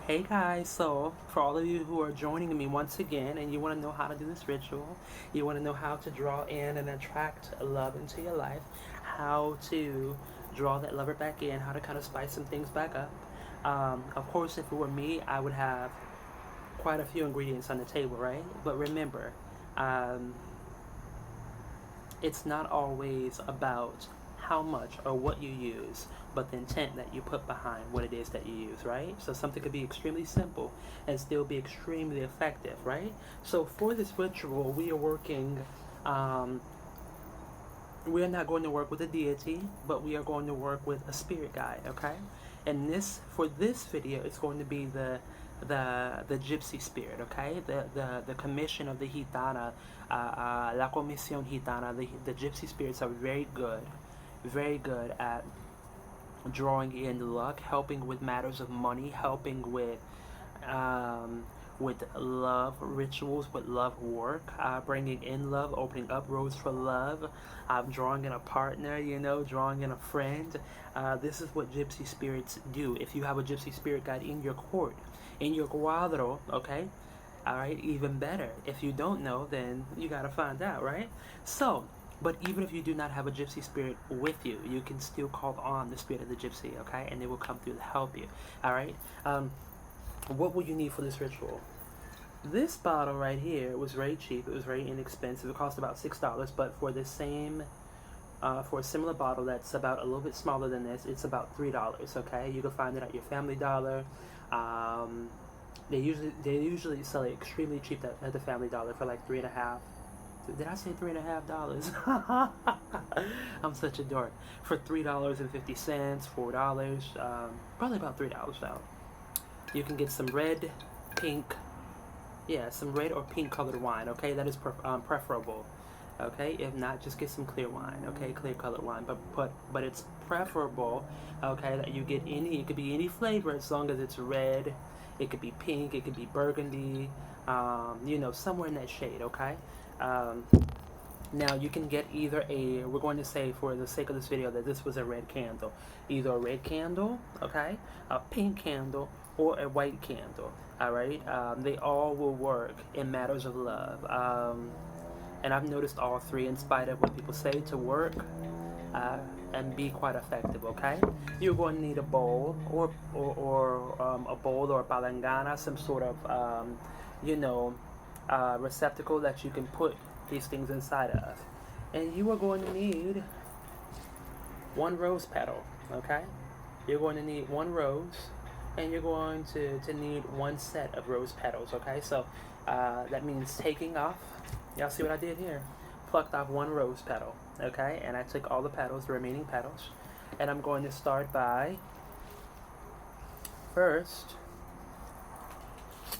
Hey guys, so for all of you who are joining me once again and you want to know how to do this ritual, you want to know how to draw in and attract love into your life, how to draw that lover back in, how to kind of spice some things back up. Of course, if it were me, I would have quite a few ingredients on the table, right? But remember, um, it's not always about how much or what you use, but the intent that you put behind what it is that you use, right? So something could be extremely simple and still be extremely effective, right? So for this ritual, we are working, um, we are not going to work with a deity, but we are going to work with a spirit guide, okay? And for this video, it's going to be the Gypsy Spirit, okay? The commission of the Gitana, La Comisión Gitana, the Gypsy Spirits are very good at drawing in luck, helping with matters of money, helping with love rituals, with love work, bringing in love, opening up roads for love, drawing in a partner, drawing in a friend. This is what Gypsy Spirits do. If you have a Gypsy Spirit guide in your court, in your cuadro, okay? All right, even better. If you don't know, then you gotta find out, right? So, but even if you do not have a Gypsy Spirit with you, you can still call on the Spirit of the Gypsy, okay? And they will come through to help you, all right? What will you need for this ritual? This bottle right here was very cheap. It was very inexpensive. It cost about $6, but for the same, for a similar bottle that's about a little bit smaller than this, it's about $3, okay? You can find it at your Family Dollar. They usually sell it extremely cheap at the Family Dollar for like $3.50. Did I say $3.50? I'm such a dork. For $3.50, $4, probably about $3 now. You can get some red, pink, some red or pink colored wine. Okay, that is preferable. Okay, if not, just get some clear wine. Okay, clear colored wine. But it's preferable. Okay, that you get any. It could be any flavor as long as it's red. It could be pink. It could be burgundy. Somewhere in that shade. Okay. Now you can get either we're going to say for the sake of this video that this was a red candle. Either a red candle, okay, a pink candle, or a white candle, alright? They all will work in matters of love. And I've noticed all three, in spite of what people say, to work and be quite effective, okay? You're going to need a bowl or a bowl or a palangana, some sort of, receptacle that you can put these things inside of. And you are going to need one rose petal, okay? You're going to need one rose, and you're going to need one set of rose petals, okay? So that means taking off, y'all see what I did here? Plucked off one rose petal, okay? And I took all the petals, the remaining petals, and I'm going to start by, first,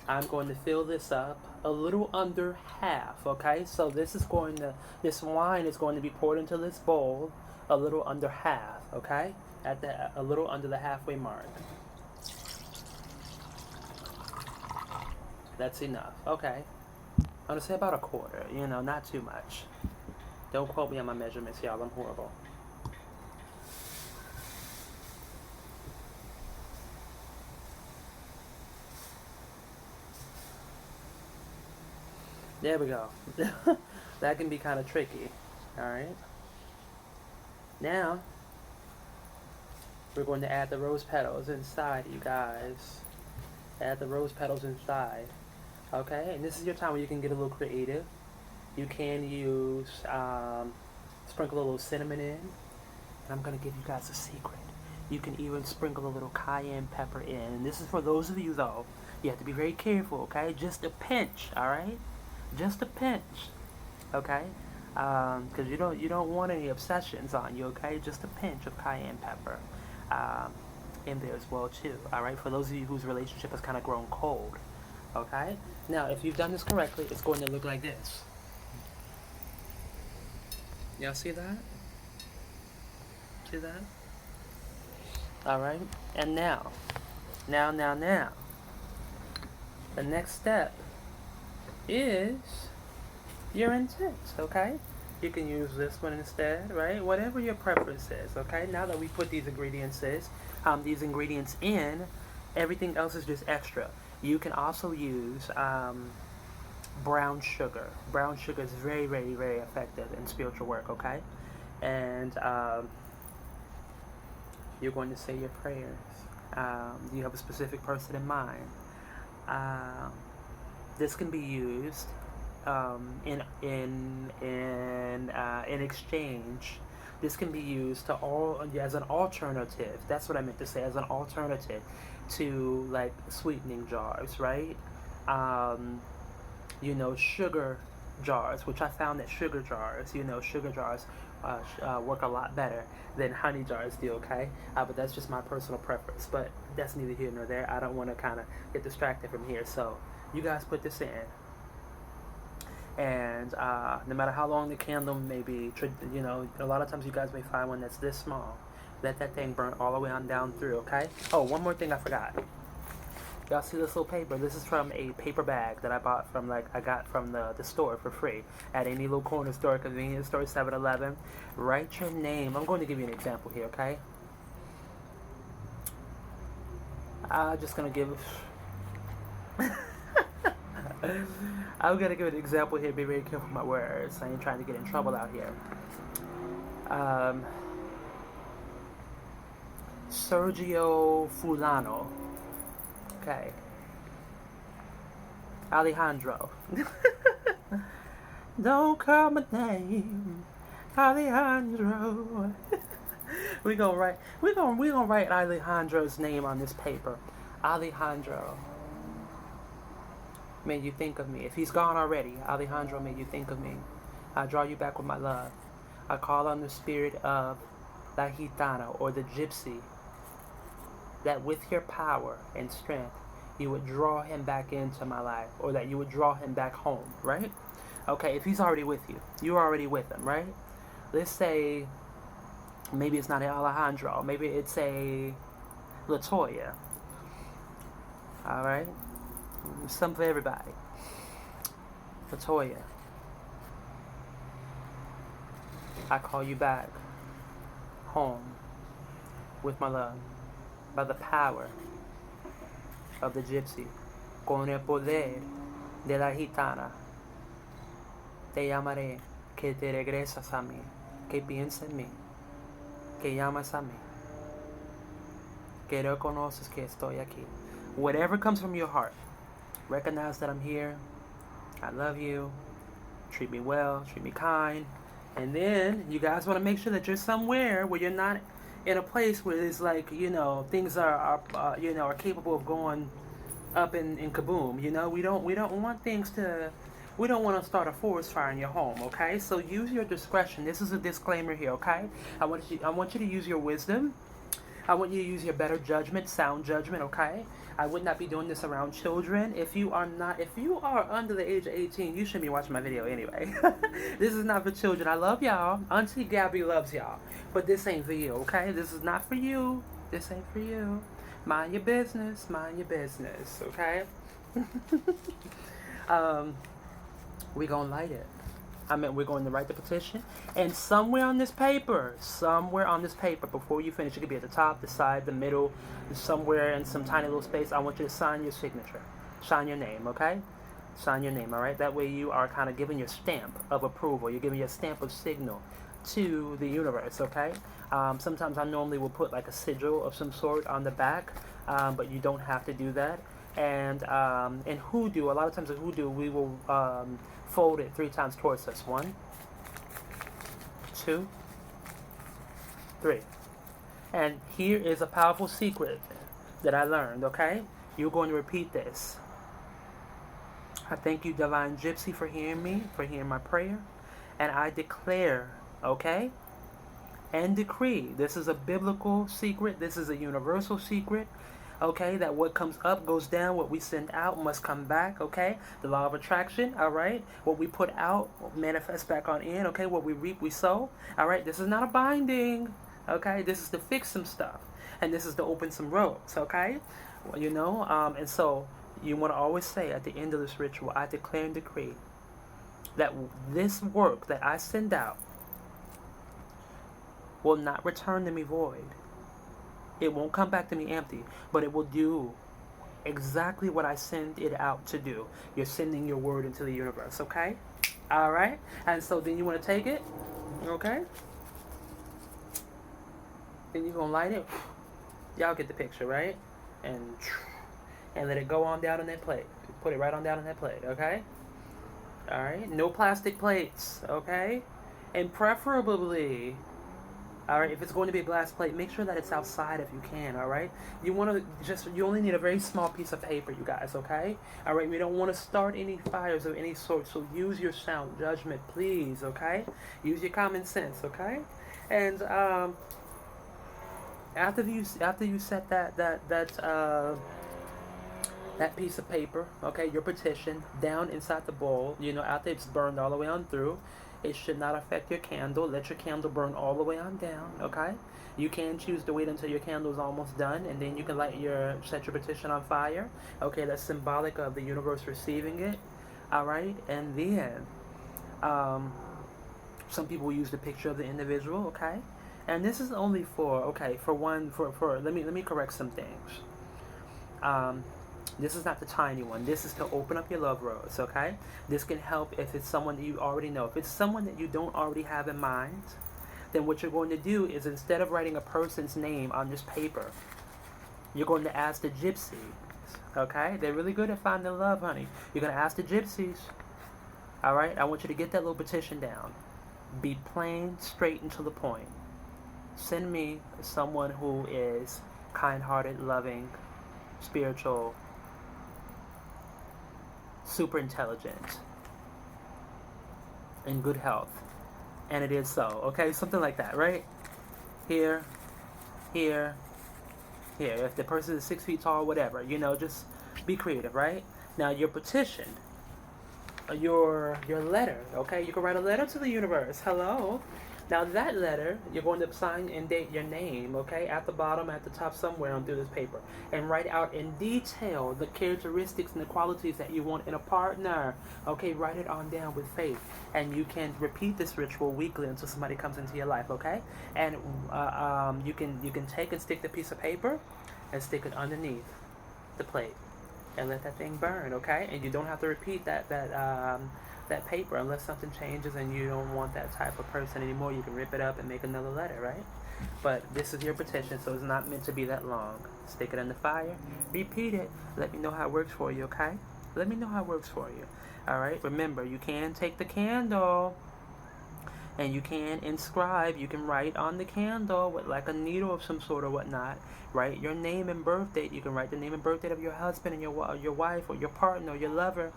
I'm going to fill this up a little under half, okay? So this wine is going to be poured into this bowl a little under half, okay? A little under the halfway mark. That's enough, okay? I'm gonna say about a quarter, not too much. Don't quote me on my measurements, y'all, I'm horrible. There we go. That can be kind of tricky. Alright. Now, we're going to add the rose petals inside, you guys. Add the rose petals inside. Okay? And this is your time where you can get a little creative. You can use, sprinkle a little cinnamon in. And I'm going to give you guys a secret. You can even sprinkle a little cayenne pepper in. And this is for those of you, though. You have to be very careful, okay? Just a pinch, alright? Just a pinch, okay? Because you don't want any obsessions on you, okay? Just a pinch of cayenne pepper in there as well too. All right, for those of you whose relationship has kind of grown cold, okay? Now, if you've done this correctly, it's going to look like this. Y'all see that? See that? All right, and now, the next step is your intent, okay? You can use this one instead, right? Whatever your preference is, okay? Now that we put these ingredients in, Everything else is just extra. You can also use brown sugar. Brown sugar is very, very, very effective in spiritual work, okay? And you're going to say your prayers. Do you have a specific person in mind? This can be used in exchange. This can be used as an alternative. That's what I meant to say, as an alternative to like sweetening jars, right? Sugar jars, which I found that sugar jars work a lot better than honey jars do, okay? But that's just my personal preference. But that's neither here nor there. I don't want to kind of get distracted from here. So you guys put this in. And no matter how long the candle may be, a lot of times you guys may find one that's this small. Let that thing burn all the way on down through, okay? Oh, one more thing I forgot. Y'all see this little paper? This is from a paper bag that I got from the store for free at any little corner store, convenience store, 7-Eleven. Write your name. I'm going to give you an example here, okay? I'm just going to give... I'm going to give an example here. Be very careful with my words. I ain't trying to get in trouble out here. Sergio Fulano. Okay. Alejandro. Don't call my name, Alejandro. We're gonna write Alejandro's name on this paper. Alejandro, may you think of me. If he's gone already, Alejandro, may you think of me. I draw you back with my love. I call on the spirit of La Gitana, or the Gypsy, that with your power and strength, you would draw him back into my life, or that you would draw him back home, right? Okay, if he's already with you, you're already with him, right? Let's say, maybe it's not an Alejandro, maybe it's a Latoya, all right? Some for everybody. Latoya, I call you back home with my love. By the power of the Gypsy, con el poder de la Gitana, te llamaré, que te regresas a mí, que piensas en mí, que llamas a mí, que reconoces que estoy aquí. Whatever comes from your heart, recognize that I'm here, I love you, treat me well, treat me kind, and then you guys want to make sure that you're somewhere where you're not in a place where it's like, things are capable of going up in kaboom. We don't want we don't want to start a forest fire in your home, okay? So use your discretion. This is a disclaimer here, okay? I want you to use your wisdom. I want you to use your better judgment, sound judgment, okay? I would not be doing this around children. If you are under the age of 18, you shouldn't be watching my video anyway. This is not for children. I love y'all. Auntie Gabby loves y'all. But this ain't for you, okay? This is not for you. This ain't for you. Mind your business. Mind your business, okay? We gonna light it. We're going to write the petition. And somewhere on this paper, before you finish, it could be at the top, the side, the middle, somewhere in some tiny little space, I want you to sign your signature. Sign your name, okay? Sign your name, all right? That way you are kind of giving your stamp of approval. You're giving your stamp of signal to the universe, okay? Sometimes I normally will put like a sigil of some sort on the back, but you don't have to do that. And in hoodoo, a lot of times in hoodoo, we will fold it 3 times towards us. 1, 2, 3. And here is a powerful secret that I learned, okay? You're going to repeat this. I thank you, Divine Gypsy, for hearing me, for hearing my prayer. And I declare, okay, and decree, this is a biblical secret, this is a universal secret, okay, that what comes up goes down, what we send out must come back, okay, the law of attraction, all right, what we put out manifests back on in, okay, what we reap, we sow, all right, this is not a binding, okay, this is to fix some stuff, and this is to open some roads, okay, and so you want to always say at the end of this ritual, I declare and decree that this work that I send out will not return to me void. It won't come back to me empty, but it will do exactly what I send it out to do. You're sending your word into the universe, okay? All right? And so then you want to take it, okay? Then you're going to light it. Y'all get the picture, right? And let it go on down on that plate. Put it right on down on that plate, okay? All right? No plastic plates, okay? And preferably, all right, if it's going to be a glass plate, make sure that it's outside if you can, all right? You only need a very small piece of paper, you guys, okay? All right, we don't want to start any fires of any sort, so use your sound judgment, please, okay? Use your common sense, okay? And after you set that piece of paper, okay, your petition, down inside the bowl, after it's burned all the way on through, it should not affect your candle. Let your candle burn all the way on down, okay? You can choose to wait until your candle is almost done, and then you can set your petition on fire. Okay, that's symbolic of the universe receiving it, all right? And then, some people use the picture of the individual, okay? And this is only let me correct some things. This is not the tiny one. This is to open up your love rose, okay? This can help if it's someone that you already know. If it's someone that you don't already have in mind, then what you're going to do is, instead of writing a person's name on this paper, you're going to ask the gypsies, okay? They're really good at finding love, honey. You're going to ask the gypsies, all right? I want you to get that little petition down. Be plain, straight, and to the point. Send me someone who is kind-hearted, loving, spiritual, super intelligent, in good health, and it is so, okay? Something like that, right? Here, here, here. If the person is 6 feet tall, whatever, just be creative, right? Now, your petition, your letter, okay? You can write a letter to the universe. Hello. Now, that letter, you're going to sign and date your name, okay? At the bottom, at the top, somewhere on through this paper. And write out in detail the characteristics and the qualities that you want in a partner. Okay, write it on down with faith. And you can repeat this ritual weekly until somebody comes into your life, okay? And you can take and stick the piece of paper and stick it underneath the plate. And let that thing burn, okay? And you don't have to repeat that paper unless something changes and you don't want that type of person anymore. You can rip it up and make another letter, right? But this is your petition, so it's not meant to be that long. Stick it in the fire, repeat it, let me know how it works for you, okay? Let me know how it works for you. All right, remember, you can take the candle and you can inscribe, you can write on the candle with like a needle of some sort or whatnot. Write your name and birth date. You can write the name and birth date of your husband and your wife or your partner or your lover,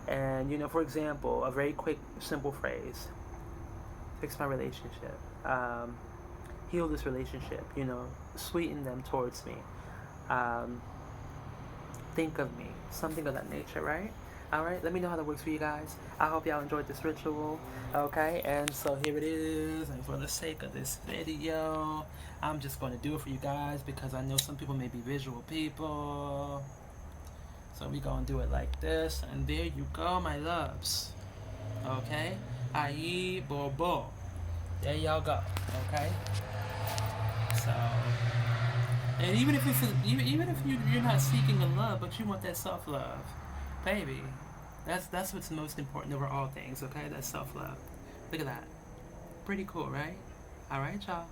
and for example, a very quick, simple phrase: fix my relationship, heal this relationship, sweeten them towards me, think of me, something of that nature, right? All right, let me know how that works for you guys. I hope y'all enjoyed this ritual, okay? And so here it is, and for the sake of this video, I'm just going to do it for you guys because I know some people may be visual people. So we gonna do it like this, and there you go, my loves. Okay, aye, bobo. There y'all go. Okay. So, and even if you're not seeking a love, but you want that self-love, baby, that's what's most important over all things. Okay, that's self-love. Look at that. Pretty cool, right? All right, y'all.